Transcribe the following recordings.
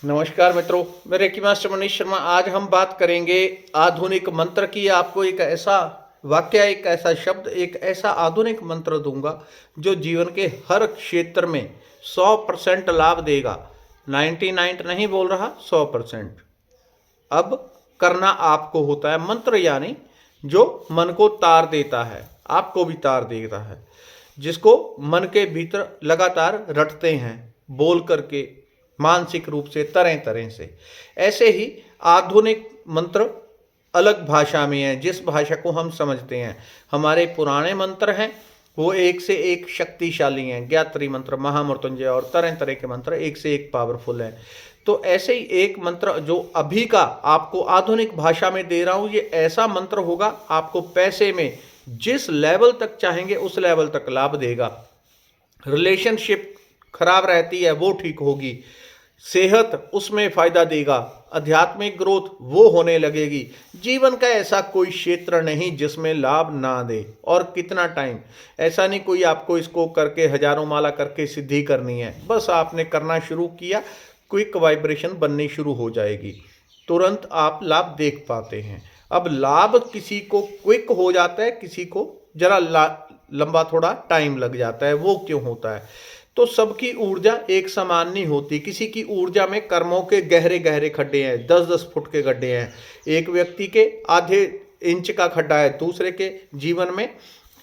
नमस्कार मित्रों, मैं रेकी मास्टर मनीष शर्मा। आज हम बात करेंगे आधुनिक मंत्र की। आपको एक ऐसा वाक्य, एक ऐसा शब्द, एक ऐसा आधुनिक मंत्र दूंगा जो जीवन के हर क्षेत्र में 100% लाभ देगा। 99 नहीं बोल रहा, 100%। अब करना आपको होता है। मंत्र यानी जो मन को तार देता है, आपको भी तार देता है, जिसको मन के भीतर लगातार रटते हैं, बोल करके, मानसिक रूप से, तरह तरह से। ऐसे ही आधुनिक मंत्र अलग भाषा में है, जिस भाषा को हम समझते हैं। हमारे पुराने मंत्र हैं वो एक से एक शक्तिशाली हैं। ज्ञात्री मंत्र, महामृत्युंजय और तरह तरह के मंत्र एक से एक पावरफुल हैं। तो ऐसे ही एक मंत्र जो अभी का आपको आधुनिक भाषा में दे रहा हूं, ये ऐसा मंत्र होगा आपको पैसे में जिस लेवल तक चाहेंगे उस लेवल तक लाभ देगा। रिलेशनशिप खराब रहती है वो ठीक होगी, सेहत उसमें फायदा देगा, आध्यात्मिक ग्रोथ वो होने लगेगी। जीवन का ऐसा कोई क्षेत्र नहीं जिसमें लाभ ना दे। और कितना टाइम, ऐसा नहीं कोई आपको इसको करके हजारों माला करके सिद्धि करनी है। बस आपने करना शुरू किया, क्विक वाइब्रेशन बननी शुरू हो जाएगी, तुरंत आप लाभ देख पाते हैं। अब लाभ किसी को क्विक हो जाता है, किसी को जरा लंबा थोड़ा टाइम लग जाता है। वो क्यों होता है? तो सबकी ऊर्जा एक समान नहीं होती। किसी की ऊर्जा में कर्मों के गहरे गहरे खड्डे हैं, 10-10 फुट के गड्ढे हैं। एक व्यक्ति के आधे इंच का खड्डा है, दूसरे के जीवन में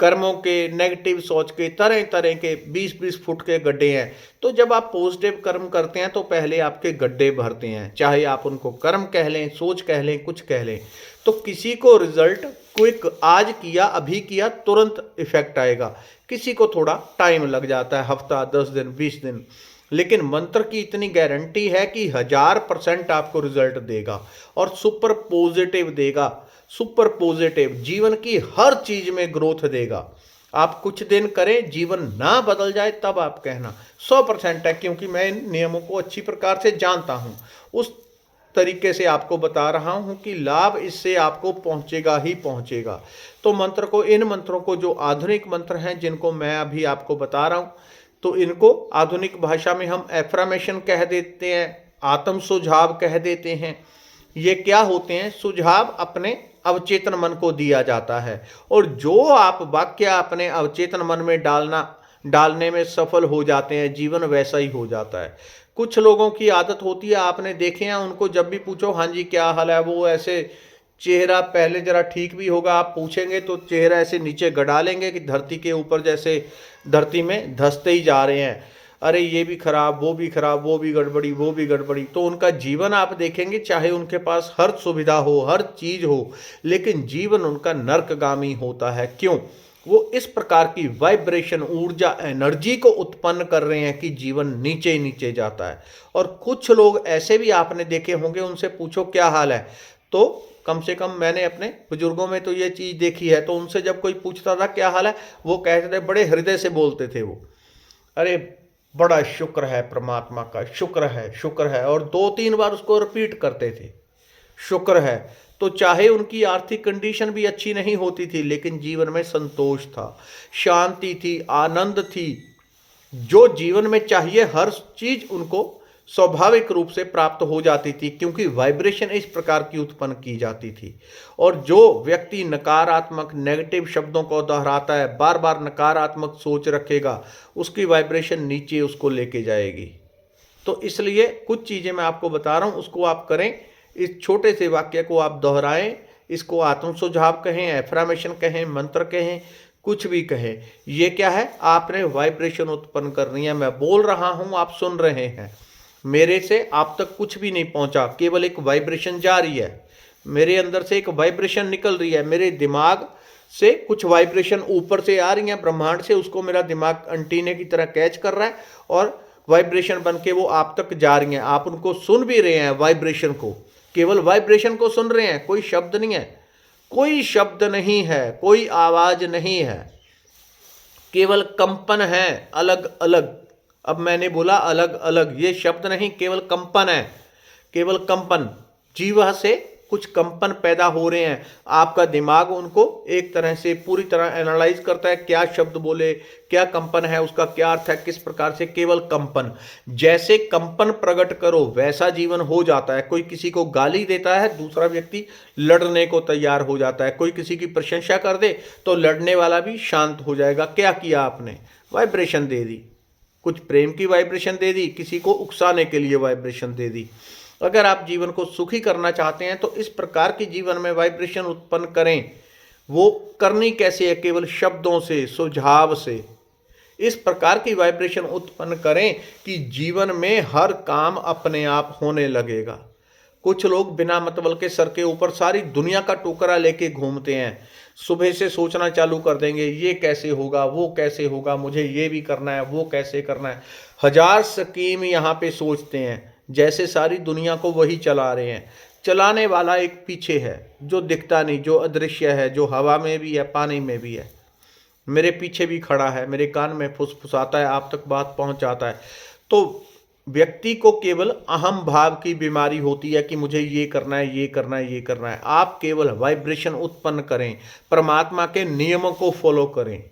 कर्मों के, नेगेटिव सोच के, तरह तरह के 20-20 फुट के गड्ढे हैं। तो जब आप पॉजिटिव कर्म करते हैं तो पहले आपके गड्ढे भरते हैं, चाहे आप उनको कर्म कह लें, सोच कह लें, कुछ कह लें। तो किसी को रिजल्ट क्विक, आज किया, अभी किया, तुरंत इफेक्ट आएगा। किसी को थोड़ा टाइम लग जाता है, हफ्ता, 10 दिन, 20 दिन। लेकिन मंत्र की इतनी गारंटी है कि 1000% आपको रिजल्ट देगा और सुपर पॉजिटिव देगा। सुपर पॉजिटिव जीवन की हर चीज में ग्रोथ देगा। आप कुछ दिन करें, जीवन ना बदल जाए तब आप कहना। 100% है, क्योंकि मैं इन नियमों को अच्छी प्रकार से जानता हूं। उस तरीके से आपको बता रहा हूं कि लाभ इससे आपको पहुंचेगा ही पहुंचेगा। तो मंत्र को, इन मंत्रों को, जो आधुनिक मंत्र हैं जिनको मैं अभी आपको बता रहा हूं, तो इनको आधुनिक भाषा में हम एफर्मेशन कह देते हैं, आत्म सुझाव कह देते हैं। ये क्या होते हैं? सुझाव अपने अवचेतन मन को दिया जाता है, और जो आप वाक्य अपने अवचेतन मन में डालने में सफल हो जाते हैं, जीवन वैसा ही हो जाता है। कुछ लोगों की आदत होती है, आपने देखे हैं, उनको जब भी पूछो हाँ जी क्या हाल है, वो ऐसे चेहरा पहले जरा ठीक भी होगा, आप पूछेंगे तो चेहरा ऐसे नीचे गड़ा लेंगे कि धरती के ऊपर, जैसे धरती में धंसते ही जा रहे हैं। अरे ये भी खराब, वो भी खराब, वो भी गड़बड़ी, वो भी गड़बड़ी। तो उनका जीवन आप देखेंगे, चाहे उनके पास हर सुविधा हो, हर चीज हो, लेकिन जीवन उनका नरकगामी होता है। क्यों? वो इस प्रकार की वाइब्रेशन, ऊर्जा, एनर्जी को उत्पन्न कर रहे हैं कि जीवन नीचे नीचे जाता है। और कुछ लोग ऐसे भी आपने देखे होंगे, उनसे पूछो क्या हाल है, तो कम से कम मैंने अपने बुजुर्गों में तो ये चीज देखी है। तो उनसे जब कोई पूछता था क्या हाल है, वो कहते थे, बड़े हृदय से बोलते थे वो, अरे बड़ा शुक्र है परमात्मा का, शुक्र है, शुक्र है। और 2-3 बार उसको रिपीट करते थे, शुक्र है। तो चाहे उनकी आर्थिक कंडीशन भी अच्छी नहीं होती थी, लेकिन जीवन में संतोष था, शांति थी, आनंद थी। जो जीवन में चाहिए हर चीज उनको स्वाभाविक रूप से प्राप्त हो जाती थी, क्योंकि वाइब्रेशन इस प्रकार की उत्पन्न की जाती थी। और जो व्यक्ति नकारात्मक, नेगेटिव शब्दों को दोहराता है, बार बार नकारात्मक सोच रखेगा, उसकी वाइब्रेशन नीचे उसको लेके जाएगी। तो इसलिए कुछ चीजें मैं आपको बता रहा हूं, उसको आप करें। इस छोटे से वाक्य को आप दोहराएं। इसको आत्म सुझाव कहें, एफर्मेशन कहें, मंत्र कहें, कुछ भी कहें। ये क्या है? आपने वाइब्रेशन उत्पन्न करनी है। मैं बोल रहा हूं, आप सुन रहे हैं, मेरे से आप तक कुछ भी नहीं पहुंचा, केवल एक वाइब्रेशन जा रही है। मेरे अंदर से एक वाइब्रेशन निकल रही है, मेरे दिमाग से कुछ वाइब्रेशन ऊपर से आ रही है, ब्रह्मांड से, उसको मेरा दिमाग अंटीने की तरह कैच कर रहा है और वाइब्रेशन बन के वो आप तक जा रही हैं। आप उनको सुन भी रहे हैं, वाइब्रेशन को, केवल वाइब्रेशन को सुन रहे हैं, कोई शब्द नहीं है, कोई शब्द नहीं है, कोई आवाज नहीं है, केवल कंपन है, अलग अलग। अब मैंने बोला अलग अलग, ये शब्द नहीं, केवल कंपन है, केवल कंपन। जीवा से कुछ कंपन पैदा हो रहे हैं, आपका दिमाग उनको एक तरह से पूरी तरह एनालाइज करता है, क्या शब्द बोले, क्या कंपन है, उसका क्या अर्थ है, किस प्रकार से। केवल कंपन, जैसे कंपन प्रकट करो वैसा जीवन हो जाता है। कोई किसी को गाली देता है, दूसरा व्यक्ति लड़ने को तैयार हो जाता है। कोई किसी की प्रशंसा कर दे तो लड़ने वाला भी शांत हो जाएगा। क्या किया आपने? वाइब्रेशन दे दी, कुछ प्रेम की वाइब्रेशन दे दी, किसी को उकसाने के लिए वाइब्रेशन दे दी। अगर आप जीवन को सुखी करना चाहते हैं तो इस प्रकार की जीवन में वाइब्रेशन उत्पन्न करें। वो करनी कैसे है? केवल शब्दों से, सुझाव से इस प्रकार की वाइब्रेशन उत्पन्न करें कि जीवन में हर काम अपने आप होने लगेगा। कुछ लोग बिना मतलब के सर के ऊपर सारी दुनिया का टोकरा लेके घूमते हैं। सुबह से सोचना चालू कर देंगे, ये कैसे होगा, वो कैसे होगा, मुझे ये भी करना है, वो कैसे करना है। हजार स्कीम यहाँ पे सोचते हैं, जैसे सारी दुनिया को वही चला रहे हैं। चलाने वाला एक पीछे है जो दिखता नहीं, जो अदृश्य है, जो हवा में भी है, पानी में भी है, मेरे पीछे भी खड़ा है, मेरे कान में फुसफुसाता है, आप तक बात पहुंचाता है। तो व्यक्ति को केवल अहम भाव की बीमारी होती है कि मुझे ये करना है, ये करना है, ये करना है। आप केवल वाइब्रेशन उत्पन्न करें, परमात्मा के नियमों को फॉलो करें।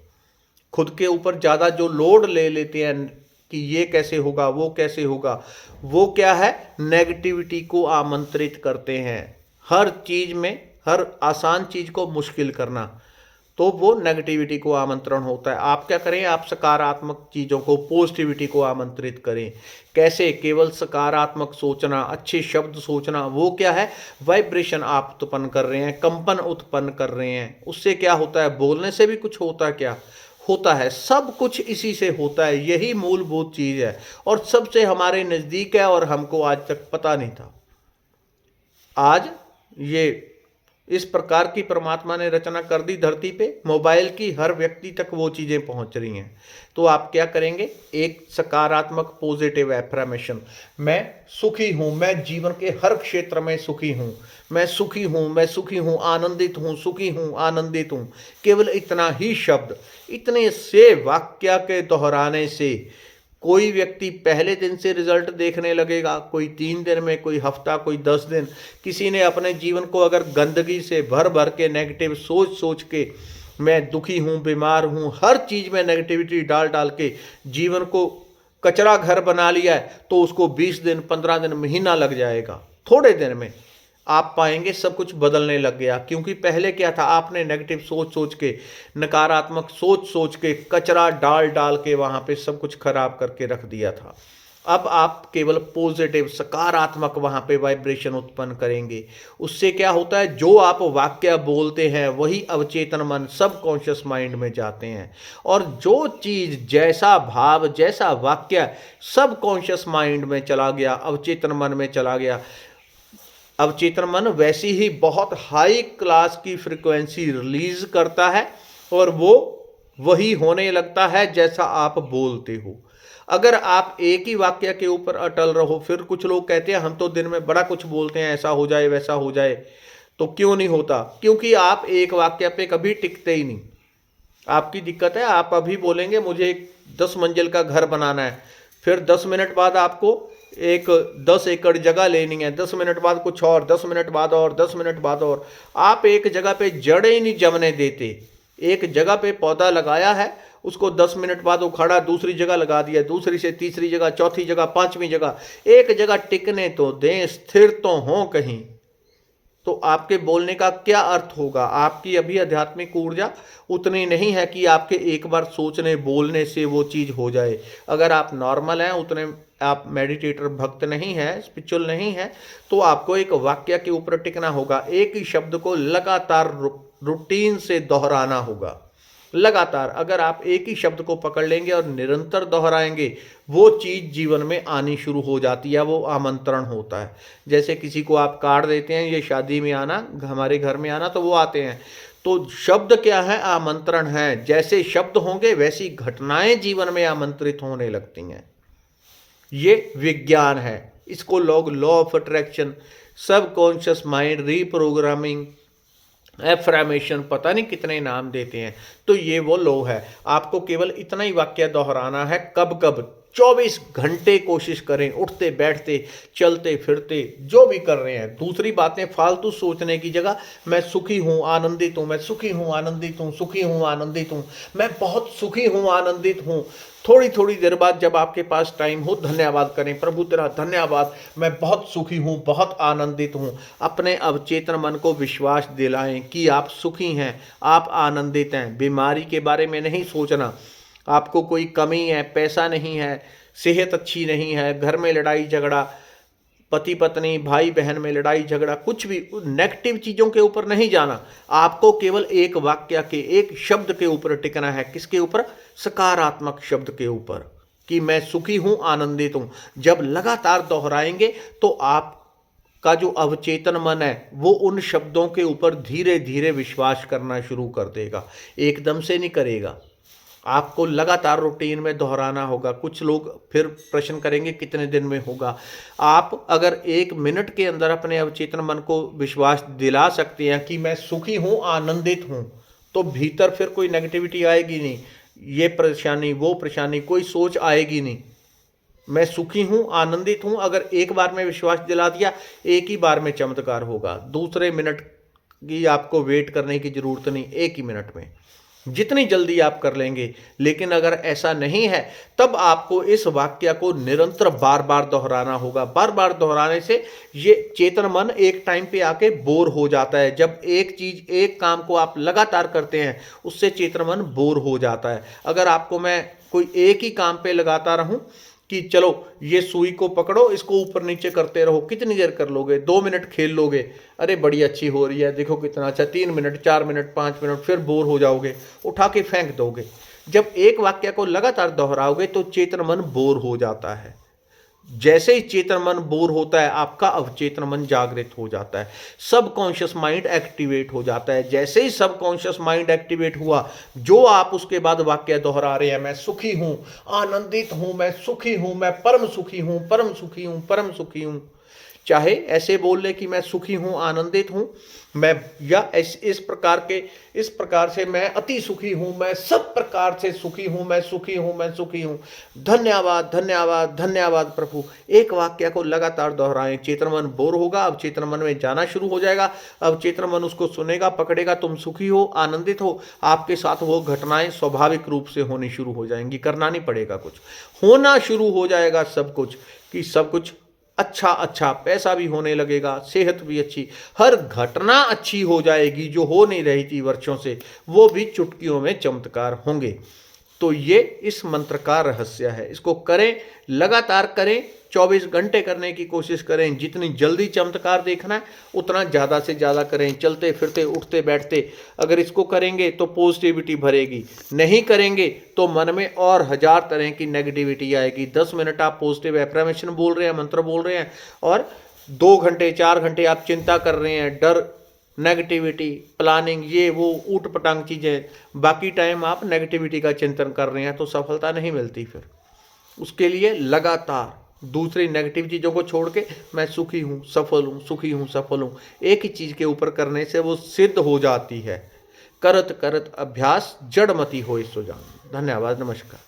खुद के ऊपर ज़्यादा जो लोड ले लेते हैं कि ये कैसे होगा, वो कैसे होगा, वो क्या है? नेगेटिविटी को आमंत्रित करते हैं। हर चीज़ में, हर आसान चीज़ को मुश्किल करना, तो वो नेगेटिविटी को आमंत्रण होता है। आप क्या करें? आप सकारात्मक चीज़ों को, पॉजिटिविटी को आमंत्रित करें। कैसे? केवल सकारात्मक सोचना, अच्छे शब्द सोचना। वो क्या है? वाइब्रेशन आप उत्पन्न कर रहे हैं, कंपन उत्पन्न कर रहे हैं। उससे क्या होता है? बोलने से भी कुछ होता है? क्या होता है? सब कुछ इसी से होता है। यही मूलभूत चीज़ है और सबसे हमारे नज़दीक है और हमको आज तक पता नहीं था। आज ये इस प्रकार की परमात्मा ने रचना कर दी धरती पे, मोबाइल की हर व्यक्ति तक वो चीज़ें पहुंच रही हैं। तो आप क्या करेंगे? एक सकारात्मक पॉजिटिव एफर्मेशन, मैं सुखी हूँ, मैं जीवन के हर क्षेत्र में सुखी हूँ, मैं सुखी हूँ, मैं सुखी हूँ, आनंदित हूँ, सुखी हूँ, आनंदित हूँ। केवल इतना ही शब्द, इतने से वाक्य के दोहराने से कोई व्यक्ति पहले दिन से रिजल्ट देखने लगेगा, कोई 3 दिन में, कोई हफ्ता, कोई 10 दिन। किसी ने अपने जीवन को अगर गंदगी से भर भर के, नेगेटिव सोच सोच के, मैं दुखी हूँ, बीमार हूँ, हर चीज़ में नेगेटिविटी डाल डाल के जीवन को कचरा घर बना लिया है, तो उसको 20 दिन, 15 दिन, महीना लग जाएगा। थोड़े दिन में आप पाएंगे सब कुछ बदलने लग गया। क्योंकि पहले क्या था? आपने नेगेटिव सोच सोच के, नकारात्मक सोच सोच के, कचरा डाल डाल के वहाँ पे सब कुछ खराब करके रख दिया था। अब आप केवल पॉजिटिव, सकारात्मक वहाँ पे वाइब्रेशन उत्पन्न करेंगे। उससे क्या होता है? जो आप वाक्य बोलते हैं वही अवचेतन मन, सबकॉन्शियस माइंड में जाते हैं, और जो चीज़, जैसा भाव, जैसा वाक्य सबकॉन्शियस माइंड में चला गया, अवचेतन मन में चला गया, अवचेतन मन वैसी ही बहुत हाई क्लास की फ्रीक्वेंसी रिलीज करता है और वो वही होने लगता है जैसा आप बोलते हो। अगर आप एक ही वाक्य के ऊपर अटल रहो, फिर कुछ लोग कहते हैं हम तो दिन में बड़ा कुछ बोलते हैं, ऐसा हो जाए, वैसा हो जाए, तो क्यों नहीं होता? क्योंकि आप एक वाक्य पे कभी टिकते ही नहीं। आपकी दिक्कत है, आप अभी बोलेंगे मुझे एक 10 मंजिल का घर बनाना है, फिर 10 मिनट बाद आपको एक 10 एकड़ जगह लेनी है, 10 मिनट बाद कुछ और, 10 मिनट बाद और, 10 मिनट बाद और। आप एक जगह पे जड़ें ही नहीं जमने देते। एक जगह पे पौधा लगाया है, उसको 10 मिनट बाद उखाड़ा, दूसरी जगह लगा दिया, दूसरी से तीसरी जगह, चौथी जगह, पांचवी जगह। एक जगह टिकने तो दें, स्थिर तो हों कहीं। तो आपके बोलने का क्या अर्थ होगा? आपकी अभी आध्यात्मिक ऊर्जा उतनी नहीं है कि आपके एक बार सोचने बोलने से वो चीज़ हो जाए। अगर आप नॉर्मल हैं, उतने आप मेडिटेटर भक्त नहीं हैं, स्पिरिचुअल नहीं हैं, तो आपको एक वाक्य के ऊपर टिकना होगा। एक ही शब्द को लगातार रूटीन से दोहराना होगा। लगातार अगर आप एक ही शब्द को पकड़ लेंगे और निरंतर दोहराएंगे, वो चीज़ जीवन में आनी शुरू हो जाती है, वो आमंत्रण होता है। जैसे किसी को आप कार्ड देते हैं, ये शादी में आना, हमारे घर में आना, तो वो आते हैं। तो शब्द क्या है? आमंत्रण है। जैसे शब्द होंगे वैसी घटनाएं जीवन में आमंत्रित होने लगती हैं। ये विज्ञान है। इसको लोग law of attraction, subconscious mind reprogramming, affirmation, पता नहीं कितने नाम देते हैं। तो ये वो लो है। आपको केवल इतना ही वाक्य दोहराना है। कब कब? 24 घंटे कोशिश करें, उठते बैठते चलते फिरते जो भी कर रहे हैं। दूसरी बातें फालतू सोचने की जगह मैं सुखी हूँ, आनंदित हूँ, मैं सुखी हूँ, आनंदित हूँ, सुखी हूँ, आनंदित हूँ, मैं बहुत सुखी हूँ, आनंदित हूँ। थोड़ी थोड़ी देर बाद जब आपके पास टाइम हो धन्यवाद करें, प्रभु तेरा धन्यवाद, मैं बहुत सुखी हूँ, बहुत आनंदित हूँ। अपने अवचेतन मन को विश्वास दिलाएं कि आप सुखी हैं, आप आनंदित हैं। बीमारी के बारे में नहीं सोचना, आपको कोई कमी है, पैसा नहीं है, सेहत अच्छी नहीं है, घर में लड़ाई झगड़ा, पति पत्नी भाई बहन में लड़ाई झगड़ा, कुछ भी नेगेटिव चीज़ों के ऊपर नहीं जाना। आपको केवल एक वाक्य के, एक शब्द के ऊपर टिकना है। किसके ऊपर? सकारात्मक शब्द के ऊपर, कि मैं सुखी हूं, आनंदित हूं। जब लगातार दोहराएंगे तो आपका जो अवचेतन मन है वो उन शब्दों के ऊपर धीरे धीरे विश्वास करना शुरू कर देगा, एकदम से नहीं करेगा। आपको लगातार रूटीन में दोहराना होगा। कुछ लोग फिर प्रश्न करेंगे कितने दिन में होगा। आप अगर 1 मिनट के अंदर अपने अवचेतन मन को विश्वास दिला सकते हैं कि मैं सुखी हूँ, आनंदित हूँ, तो भीतर फिर कोई नेगेटिविटी आएगी नहीं, ये परेशानी वो परेशानी, कोई सोच आएगी नहीं। मैं सुखी हूँ, आनंदित हूँ, अगर एक बार में विश्वास दिला दिया, एक ही बार में चमत्कार होगा। दूसरे मिनट की आपको वेट करने की जरूरत नहीं, एक ही मिनट में जितनी जल्दी आप कर लेंगे। लेकिन अगर ऐसा नहीं है तब आपको इस वाक्य को निरंतर बार बार दोहराना होगा। बार बार दोहराने से ये चेतन मन एक टाइम पे आके बोर हो जाता है। जब एक चीज, एक काम को आप लगातार करते हैं उससे चेतन मन बोर हो जाता है। अगर आपको मैं कोई एक ही काम पे लगाता रहूं कि चलो ये सुई को पकड़ो, इसको ऊपर नीचे करते रहो, कितनी देर कर लोगे? 2 मिनट खेल लोगे, अरे बड़ी अच्छी हो रही है, देखो कितना अच्छा, 3 मिनट, 4 मिनट, 5 मिनट, फिर बोर हो जाओगे, उठा के फेंक दोगे। जब एक वाक्य को लगातार दोहराओगे तो चेतन मन बोर हो जाता है। जैसे ही चेतन मन बोर होता है आपका अवचेतन मन जागृत हो जाता है, सबकॉन्शियस माइंड एक्टिवेट हो जाता है। जैसे ही सबकॉन्शियस माइंड एक्टिवेट हुआ, जो आप उसके बाद वाक्य दोहरा रहे हैं, मैं सुखी हूं, आनंदित हूं, मैं सुखी हूं, मैं परम सुखी हूं, परम सुखी हूं, परम सुखी हूं, चाहे ऐसे बोल ले कि मैं सुखी हूं, आनंदित हूं, मैं, या इस प्रकार से मैं अति सुखी हूं, मैं सब प्रकार से सुखी हूं, मैं सुखी हूं, मैं सुखी हूं, धन्यवाद धन्यवाद धन्यवाद प्रभु। एक वाक्य को लगातार दोहराएं। चेतन मन बोर होगा, अब चेतन मन में जाना शुरू हो जाएगा। अब चेतन मन उसको सुनेगा, पकड़ेगा, तुम सुखी हो, आनंदित हो, आपके साथ वो घटनाएं स्वाभाविक रूप से होनी शुरू हो जाएंगी। करना नहीं पड़ेगा, कुछ होना शुरू हो जाएगा। सब कुछ, कि सब कुछ अच्छा अच्छा, पैसा भी होने लगेगा, सेहत भी अच्छी, हर घटना अच्छी हो जाएगी। जो हो नहीं रही थी वर्षों से, वो भी चुटकियों में चमत्कार होंगे। तो ये इस मंत्र का रहस्य है। इसको करें, लगातार करें, 24 घंटे करने की कोशिश करें। जितनी जल्दी चमत्कार देखना है उतना ज़्यादा से ज़्यादा करें। चलते फिरते, उठते बैठते अगर इसको करेंगे तो पॉजिटिविटी भरेगी, नहीं करेंगे तो मन में और 1000 तरह की नेगेटिविटी आएगी। 10 मिनट आप पॉजिटिव एफर्मेशन बोल रहे हैं, मंत्र बोल रहे हैं, और 2 घंटे 4 घंटे आप चिंता कर रहे हैं, डर, नेगेटिविटी, प्लानिंग, ये वो ऊट पटांग चीज़ें, बाकी टाइम आप नेगेटिविटी का चिंतन कर रहे हैं, तो सफलता नहीं मिलती। फिर उसके लिए लगातार दूसरी नेगेटिव चीज़ों को छोड़ के मैं सुखी हूँ, सफल हूँ, सुखी हूँ, सफल हूँ, एक ही चीज़ के ऊपर करने से वो सिद्ध हो जाती है। करत करत अभ्यास जड़मती होय सो जान। धन्यवाद, नमस्कार।